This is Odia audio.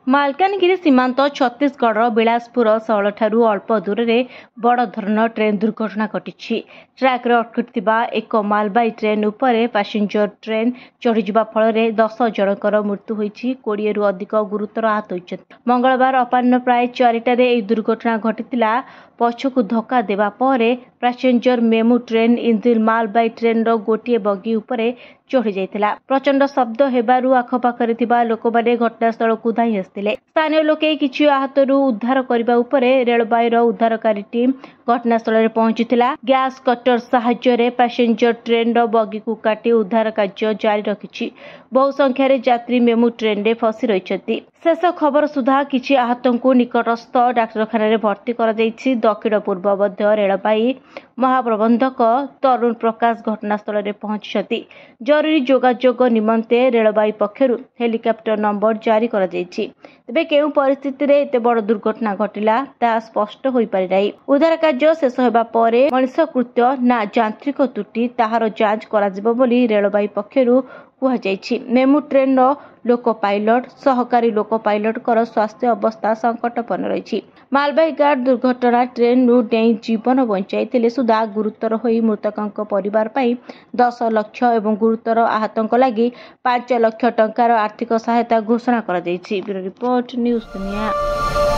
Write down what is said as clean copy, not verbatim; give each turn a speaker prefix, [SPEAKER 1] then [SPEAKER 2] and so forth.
[SPEAKER 1] ମାଲକାନଗିରି ସୀମାନ୍ତ ଛତିଶଗଡ଼ର ବିଳାସପୁର ସହରଠାରୁ ଅଳ୍ପ ଦୂରରେ ବଡ଼ ଧରଣର ଟ୍ରେନ୍ ଦୁର୍ଘଟଣା ଘଟିଛି। ଟ୍ରାକ୍ରେ ଅଟକିଥିବା ଏକ ମାଲବାହୀ ଟ୍ରେନ୍ ଉପରେ ପାସେଞ୍ଜର ଟ୍ରେନ୍ ଚଢ଼ିଯିବା ଫଳରେ 10 ଜଣଙ୍କର ମୃତ୍ୟୁ ହୋଇଛି, 20ରୁ ଅଧିକ ଗୁରୁତର ଆହତ ହୋଇଛନ୍ତି। ମଙ୍ଗଳବାର ଅପରାହ୍ନ ପ୍ରାୟ 4ଟାରେ ଏହି ଦୁର୍ଘଟଣା ଘଟିଥିଲା। ପଛକୁ ଧକ୍କା ଦେବା ପରେ ପାସେଞ୍ଜର ମେମୁ ଟ୍ରେନ୍ ଇଞ୍ଜିନ୍ ମାଲବାହୀ ଟ୍ରେନ୍ର ଗୋଟିଏ ବଗି ଉପରେ ଚଢ଼ି ଯାଇଥିଲା। ପ୍ରଚଣ୍ଡ ଶବ୍ଦ ହେବାରୁ ଆଖପାଖରେ ଥିବା ଲୋକମାନେ ଘଟଣାସ୍ଥଳକୁ ଧାଇଁ ଆସିଥିଲେ। ସ୍ଥାନୀୟ ଲୋକେ କିଛି ଆହତରୁ ଉଦ୍ଧାର କରିବା ଉପରେ ରେଳବାଇର ଉଦ୍ଧାରକାରୀ ଟିମ୍ ଘଟଣାସ୍ଥଳରେ ପହଞ୍ଚିଥିଲା। ଗ୍ୟାସ୍ କଟର ସାହାଯ୍ୟରେ ପାସେଞ୍ଜର ଟ୍ରେନ୍ର ବଗିକୁ କାଟି ଉଦ୍ଧାର କାର୍ଯ୍ୟ ଜାରି ରଖିଛି। ବହୁ ସଂଖ୍ୟାରେ ଯାତ୍ରୀ ମେମୁ ଟ୍ରେନ୍ରେ ଫସି ରହିଛନ୍ତି। ଶେଷ ଖବର ସୁଦ୍ଧା କିଛି ଆହତଙ୍କୁ ନିକଟସ୍ଥ ଡାକ୍ତରଖାନାରେ ଭର୍ତ୍ତି କରାଯାଇଛି। ଦକ୍ଷିଣ ପୂର୍ବ ମଧ୍ୟ ରେଳବାଇ ମହାପ୍ରବନ୍ଧକ ତରୁଣ ପ୍ରକାଶ ଘଟଣାସ୍ଥଳରେ ପହଞ୍ଚିଛନ୍ତି। ଜରୁରୀ ଯୋଗାଯୋଗ ନିମନ୍ତେ ରେଳବାଇ ପକ୍ଷରୁ ହେଲିକପ୍ଟର ନମ୍ବର ଜାରି କରାଯାଇଛି। ତେବେ କେଉଁ ପରିସ୍ଥିତିରେ ଏତେ ବଡ଼ ଦୁର୍ଘଟଣା ଘଟିଲା ତାହା ସ୍ପଷ୍ଟ ହୋଇପାରିନାହିଁ। ଉଦ୍ଧାର କାର୍ଯ୍ୟ ଶେଷ ହେବା ପରେ ମଣିଷକୃତ୍ୟ ନା ଯାନ୍ତ୍ରିକ ତ୍ରୁଟି ତାହାର ଯାଞ୍ଚ କରାଯିବ ବୋଲି ରେଳବାଇ ପକ୍ଷରୁ କୁହାଯାଇଛି। ମେମୁ ଟ୍ରେନ୍ର ଲୋକ ପାଇଲଟ, ସହକାରୀ ଲୋକ ପାଇଲଟଙ୍କର ସ୍ୱାସ୍ଥ୍ୟ ଅବସ୍ଥା ସଙ୍କଟାପନ୍ନ ରହିଛି। ମାଲବାହୀ କାର୍ ଦୁର୍ଘଟଣା ଟ୍ରେନ୍ରୁ ଡେଇଁ ଜୀବନ ବଞ୍ଚାଇଥିଲେ ସୁଦ୍ଧା ଗୁରୁତର ହୋଇ ମୃତକଙ୍କ ପରିବାର ପାଇଁ 10 ଲକ୍ଷ ଏବଂ ଗୁରୁତର ଆହତଙ୍କ ଲାଗି 5 ଲକ୍ଷ ଟଙ୍କାର ଆର୍ଥିକ ସହାୟତା ଘୋଷଣା କରାଯାଇଛି। ବ୍ୟୁରୋ ରିପୋର୍ଟ, ନ୍ୟୁଜ୍ ଦୁନିଆ।